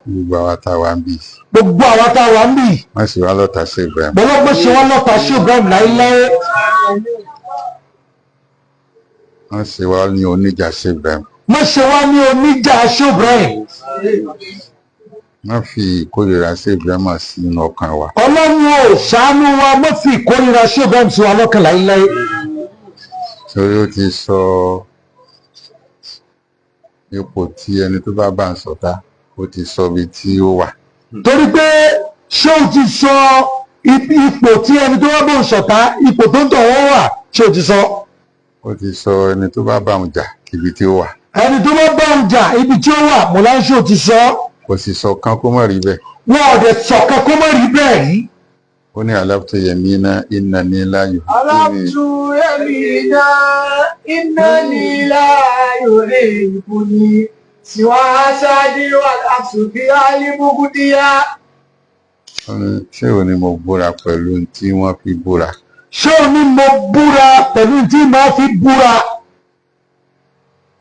gbogbo àwa tá a wà ń bì. gbogbo àwa tá a wà ń bì. má ṣe wá lọ́tà Sheikh Ibrahim. bọ́lá má ṣe wá lọ́tà Sheikh Ibrahim láéláé. má ṣe wá ní oníjà Sheikh Ibrahim. má ṣe wá ní oníjà Sheikh Ibrahim. má fi ìkórìíra Sheikh Ibrahim sínú ọkàn wa. ọlọ́run ò ṣàánú wa má fi ìkórìíra Sheikh Ibrahim sí wa lọ́kàn láéláé. torí ó ti sọ ipò tí ẹni tó bá bá ń ṣọ̀tá ó ti sọ ibi tí ó wà. torí pé ṣé o ti sọ ipò tí ẹni tó bá bá ń ṣọ̀tá ipò tó ń tọ̀ wọ́n wà ṣé o ti sọ. ó ti sọ ẹni tó bá bá ń jà ibi tí ó wà. ẹni tó bá bá ń jà ibi tí ó wà mọ̀láṣẹ́ ò ti sọ. kò sì sọ kan kó má rí bẹ́ẹ̀. wọn ò dẹ̀ sọ kan kó má rí bẹ́ẹ̀ rí. ó ní alábùtò yẹmí iná iná ní láàyò. alábùtò yẹmí iná iná ní láàyò lè kú ni tiwa aṣáájú àṣùbí alíbùkúdíyà. ṣé o ní mo búra pẹ̀lú tí wọ́n fi búra. ṣé o ní mo búra pẹ̀lú tí wọ́n fi búra.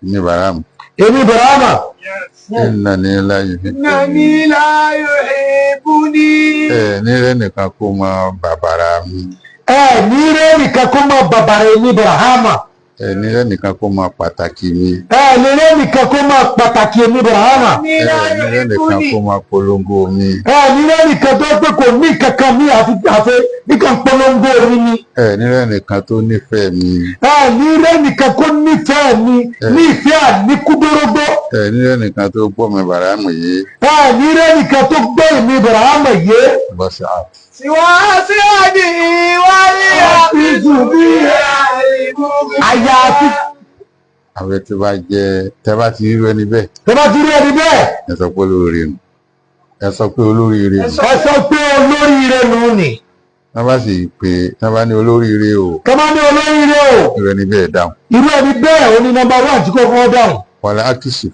ní Ibrahim. èmi Ibrahim. iná ní láàyò. iná ní láàyò èébú ni. ní rẹ nìkan kó máa bàbàrà mi. ní rẹ nìkan kó máa bàbàrà èmi Ibrahim. ní rẹ nìkan kó máa pàtàkì mi. ní rẹ nìkan kó máa pàtàkì èmi Ibrahim. ní rẹ nìkan kó máa polongo mi. ní rẹ nìkan tó pé kò ní kankan mi àfi nìkan polongo mi ni. ní rẹ nìkan tó nífẹ̀ẹ́ mi. ní rẹ nìkan kó nífẹ̀ẹ́ mi ní ìfẹ́ àníkúdórógbó. ní rẹ nìkan tó gbọ́ mi Ibrahim yìí. ní rẹ nìkan tó gbọ́ èmi Ibrahim yìí. bọ́sẹ̀ á. tiwa aṣáájú wáyé àfihàn bí àìbùkún. àyàfi. àwẹ̀ tí bá jẹ́ tẹ́ bá ti rí ẹni bẹ́ẹ̀. tẹ́ bá ti rí ẹni bẹ́ẹ̀. ẹ sọ pé olóríire nù. ẹ sọ pé olóríire nù. ẹ sọ pé olóríire nù ni. tẹ́ bá sì pé tẹ́ bá ní olóríire o. tẹ́ bá ní olóríire o. irú ẹni bẹ́ẹ̀ dáhùn. irú ẹni bẹ́ẹ̀ ó ní nọ́mbà 1 tí kò fọ́ dáhùn. wàlẹ́ àkìsù.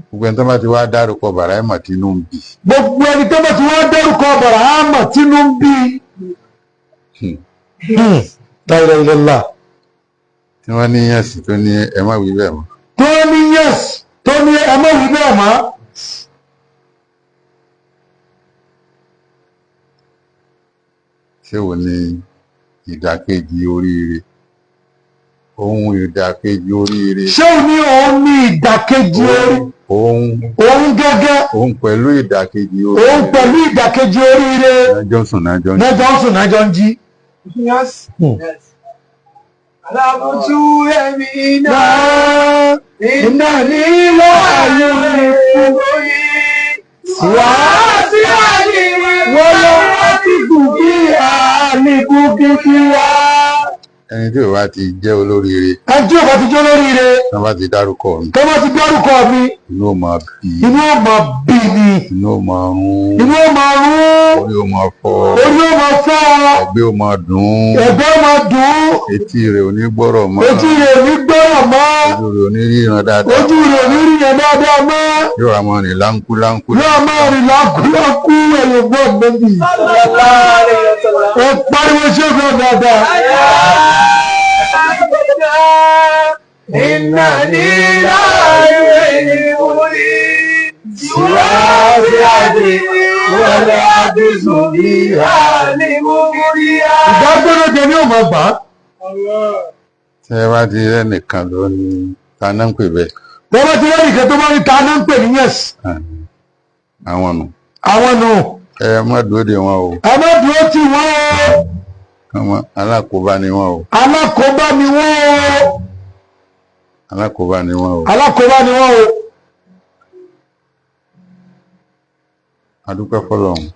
gbogbo ẹni tó bá ti wá dárúkọ Ibrahim tínú ń bì. gbogbo ẹni tó bá ti wá dárúkọ Ibrahim tínú ń bì. La ilaha illallah. tí wọ́n ní yẹ̀sì tó ní ẹ má wí bẹ́ẹ̀ mọ́. tó ní yes tó ní ẹ má wí bẹ́ẹ̀ mọ́. ṣé wo ni ìdàkejì oríire. ohun ìdàkejì oríire. ṣé o ní òun ní ìdàkejì orí. òun gẹ́gẹ́. òun pẹ̀lú ìdàkejì oríire. òun pẹ̀lú ìdàkejì oríire. nájọ́ sùn nájọ́ ń jí. nájọ́ sùn nájọ́ ń jí. Yes. Alábùtú ẹ̀mí náà iná ní láàyò ìfúnni. wà á sí àyè wọ́n lọ sí gùnkì àlèkù kíkí wá. ẹni tí ò bá ti jẹ́ olóríire. ẹni tí ò bá ti jẹ́ olóríire. tí wọ́n bá ti dárúkọ mi. tí wọ́n bá ti dárúkọ mi. inú ò máa bí. inú ò máa bí ni. inú ò máa rún. inú ò máa rún. orí ò máa fọ́. orí ò máa fọ́. ẹ̀gbẹ́ ò máa dùn. ẹ̀gbẹ́ ò máa dùn. etí rẹ̀ ò ní gbọ́rọ̀ mọ́. etí rẹ̀ ò ní gbọ́rọ̀ mọ́. ojú rẹ̀ ò ní ríran dáadáa. ojú rẹ̀ ò ní ríran dáadáa mọ́. yóò wá máa rìn láńkú láńkú. yóò máa rìn láńkú ẹ̀yọ̀ gbọ́n méjì. ẹ pariwo ṣé fún dáadáa. Iná ní láàyò ìfúnni. Tiwa aṣáájú wọlé àfihàn bí àìbùkúdíyà. ìdágbére jẹ ní ọmọ gbà. tẹ́ ẹ bá ti rẹ́ nìkan ló ní ta náà ń pè bẹ́ẹ̀. tẹ́ bá ti rẹ́ nìkan tó bá ní ta náà ń pè ní yes. àwọn nù. àwọn nù. ẹ má dúró de wọn o. ẹ má dúró tì wọ́n o. àwọn alákòóbá ni wọn o. alákòóbá ni wọ́n o. alákòóbá ni wọn o. alákòóbá ni wọ́n o. a dúpẹ́ fọ́lọ́run.